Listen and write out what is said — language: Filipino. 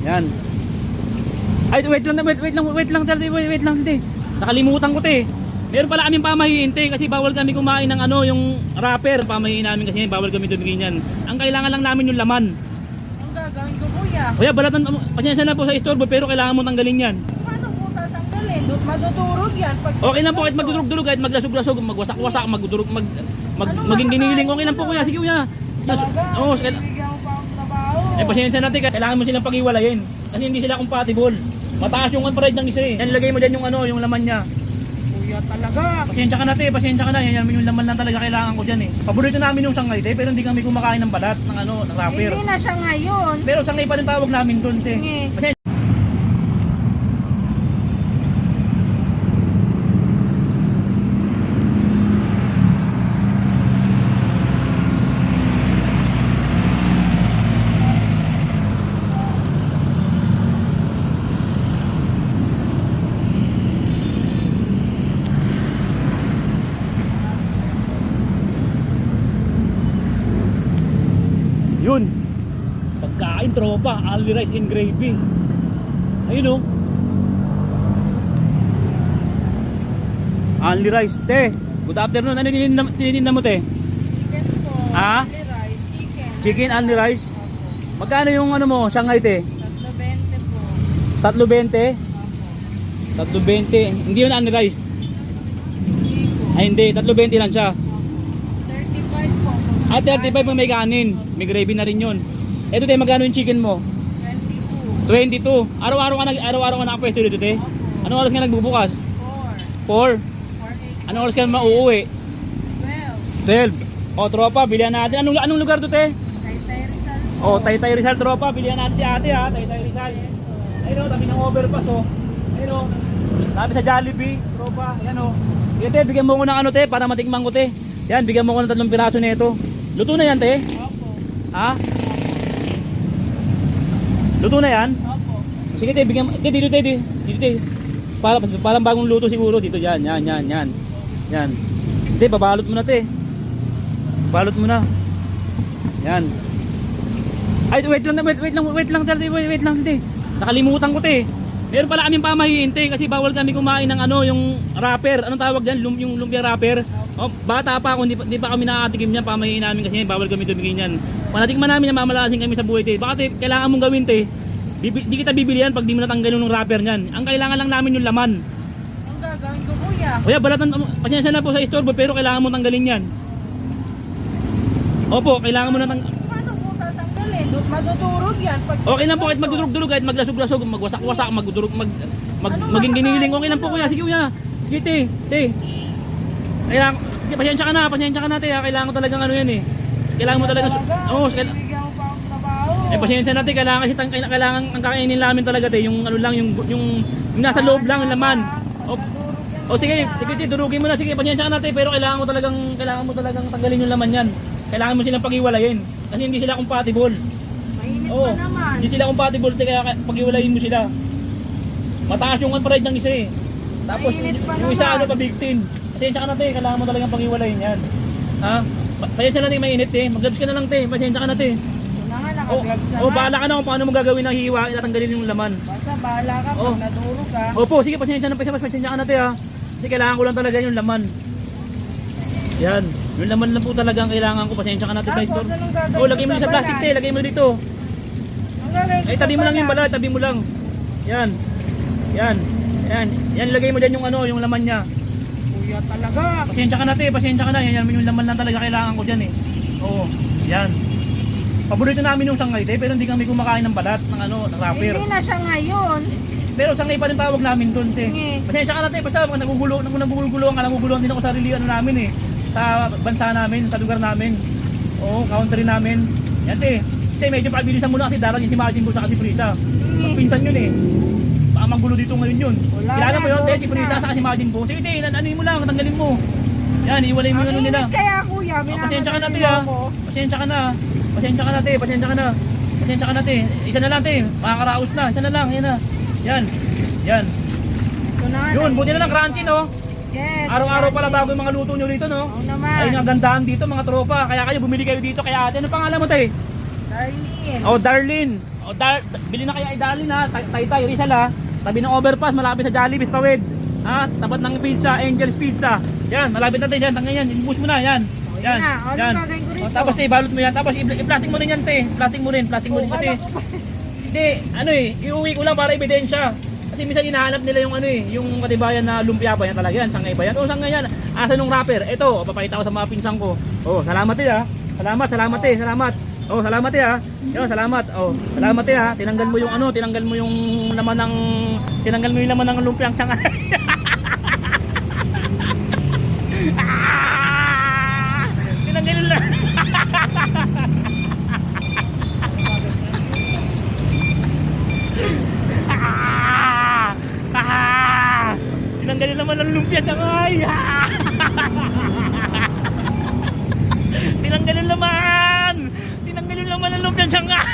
Yan. Ay, wait lang, wait lang, te. Nakalimutan ko, te. Meron pala kaming pamahiin, te, kasi bawal kami kumain ng ano, yung wrapper. Pamahiin namin kasi bawal kami tumingin yan. Ang kailangan lang namin yung laman. Ang gagawin ko, kuya? Kuya, balatan, pasensya na po sa istorbo, pero kailangan mo tanggalin yan. Paano po tatanggalin? Madudurog yan. Pag Okay lang po, kahit magdurog-durog, kahit maglasog-lasog, magwasak-wasak, magdurog, maging giniling. Okay lang po, kuya. Sige, kuya. talaga, Oo, bibigyan mo pa ang trabaho. pasensya natin, kailangan mo silang pag-iwalayin. Kasi hindi sila compatible. Mataas yung pride ng isa eh. Yan, lagay mo dyan yung ano, yung laman niya. Kuya talaga. Pasensya ka na, te, pasensya ka na. Yan yung laman lang talaga kailangan ko dyan eh. Paborito namin yung sangay, te, pero hindi kami kumakain ng balat, ng ano, ng wrapper. Hindi na siya ngayon. Pero sangay pa rin tawag namin doon, te. Sige. Pasensya. Yun, pagkain tropa, only rice and gravy. Ayun o, only rice, te. Good afternoon, ano tinitinda mo, te? Chicken po. Ah? Only rice. Chicken. Chicken, only rice. Opo. Magkano yung ano mo, Shanghai, te? 320 po. 320? Opo. 320, hindi yun only rice. Hindi po. Ay hindi, 320 lang siya. 35 po. Ah, 35 pa may kanin, may gravy na rin yun. Eto, te, magkano yung chicken mo? 20 po. 22. Araw-araw ka nakapwesto dito, te? Opo. Anong oras ka nagbubukas? 4. 4. 4, 8, Anong oras ka mauuwi? 12. 12. O, tropa, bilihan natin. Anong lugar to, te? Taytay Rizal po. O, Taytay Rizal, tropa. Bilihan natin si ate, ha? Taytay Rizal. Ayun o, tabi ng overpass, o. Ayun o. Tabi sa Jollibee, tropa. Ayan o. Sige, te, bigyan mo ko ng ano, te, para matikman ko, te. Yan, bigyan mo ko ng 3 piraso nito. Luto na yan, te? Opo. Ha? Luto na yan? Opo. Sige, te, bigyan mo. Te, dito, te, dito, te. Parang bagong luto siguro dito. Yan. Yan. Te, babalot mo na, te. Balot mo na. Yan. Ay, wait lang, te. Nakalimutan ko, te. Meron pala kaming pamahiin, te, kasi bawal kami kumain ng ano, yung wrapper. Anong tawag diyan? Yung lumpia wrapper. Oh, bata pa ako, hindi pa kami nakatikim niyan, pamahiin namin kasi bawal kami tumingin niyan. Panatikman namin na mamalasin kami sa buhay, te. Baka, te, kailangan mong gawin, te. Di kita bibilihan pag di mo natanggalin yung wrapper niyan. Ang kailangan lang namin yung laman. Ang gagawin ko, kuya? Kuya, balatan, pasensya na po sa istorbo, pero kailangan mo tanggalin yan. Opo, kailangan mo na Paano po tatanggalin? Madudurog yan. Pag okay lang po, kahit magdurog-durog, kahit maglasog-lasog, magwasak-wasak, maging giniling. Okay lang po, kuya. Sige, kuya. Sige, te. Kailangan, pasensya ka na, te. Kailangan ko talagang ano yan eh. Kailangan mo talagang, oo, bibigyan mo pa ang trabaho. pasensya natin, kailangan kasi kailangan ang kakainin namin talaga, te. Yung ano lang, yung nasa loob lang, yung laman. O sige, te, durugin mo na. Sige, pasensya ka na, te. Pero kailangan mo talagang tanggalin yung laman yan. Kailangan mo silang pag-iwalayin. Kasi hindi sila compatible. Mainit Oo, pa naman. hindi sila compatible, te, kaya pag-iwalayin mo sila. Mataas yung pride ng isa eh. Tapos Mainit pa yung isa naman. ano pa victim. Pasensya ka na, te, kailangan mo talagang pag-iwalayin yan. Ha? Pasensya na, te, mainit, te. Mag-gloves ka na lang, te. Pasensya ka na, te. Ito na nga, O, nakagloves na o nga. bahala ka na kung paano mo gagawin ng hiwa, itatanggalin yung laman. Basta bahala ka Oo. pag nadurog ka. Opo, sige, pasensya ka na, te, ha. Kasi kailangan ko lang talaga yung laman. Yan. Yung laman lang po talaga ang kailangan ko. Pasensya ka na, te. Tapos, Pastor. anong gagawin O, lagay mo ko sa plastic, te. Lagay mo dito. Ang gagawin ko Ay, sa tabi mo lang yung balat? balat, tabi mo lang. Yan. Yan, lagay mo dyan yung ano, yung laman niya. Kuya talaga. Pasensya ka na, te, pasensya ka na. Yan yung laman lang talaga kailangan ko dyan eh. Oo, yan. Paborito namin yung sangay, te, pero hindi kami kumakain ng balat, ng ano, ng wrapper. Hindi na siya ngayon. Pero sangay pa rin tawag namin doon, te. Sige. Pasensya ka na, te, basta pag naguguluhan din ako sa sarili ano namin eh. Sa bansa namin, sa lugar namin. Oo, country namin. Yan, te. Te, medyo pabilisan mo na kasi darating si Majin Buu sa si Prisa. Magpinsan yun eh. Baka magulo dito ngayon yun. Wala Kilala na, mo yun, te, doon si Prisa na. sa si Majin Buu. Sige, te, anuin mo lang, tanggalin mo. Yan, iwalay mo yung ano Ang nila. init kaya, kuya. Pasensya ka na, te, Minamadali ha. mo ako. Pasensya ka na. Pasensya ka na, te. Pasensya ka na, te. Isa na lang, te. Makakaraos na. Isa na lang, yan na. Yan. Ito na nga, Yun, buti na lang crunchy, no? Yes. Araw-araw pala bago yung mga luto nyo dito, no? Oo naman. Ayun ang gandahan dito, mga tropa. Kaya kayo bumili kayo dito. Kaya ate, ano pangalan mo, te? Darlene. Oh, Darlene. O, bili na kaya idalin ha. Taytay, Rizal ha. Tabi ng overpass, malapit sa Jollibee, Tawid. Ha? Tapat ng pizza, Angel's Pizza. Yan, malapit natin yan. Tangan yan, inubos mo na yan. Yan na. Ano Yan. gagawin ko rito? O, tapos balot mo yan. Tapos i-plastic mo rin yan, te. Plastic mo rin kasi. Hindi, ano iuwi ko lang para ebidensya. Kasi minsan hinahanap nila yung yung katibayan na lumpia ba yan talaga yan, sangay ba yan? O sangay yan. Asa nung rapper? Ito, papakita ko sa mga pinsan ko. Oh, salamat ha. Salamat. Oh, salamat ha. Yo, salamat. Oh, salamat ha. Tinanggal mo yung laman ng lumpiang sangay. Tinanggal yung tinanggal yung laman ng lumpia sangay. Tinanggal yung laman. Tinanggal yung laman ng lumpia sangay.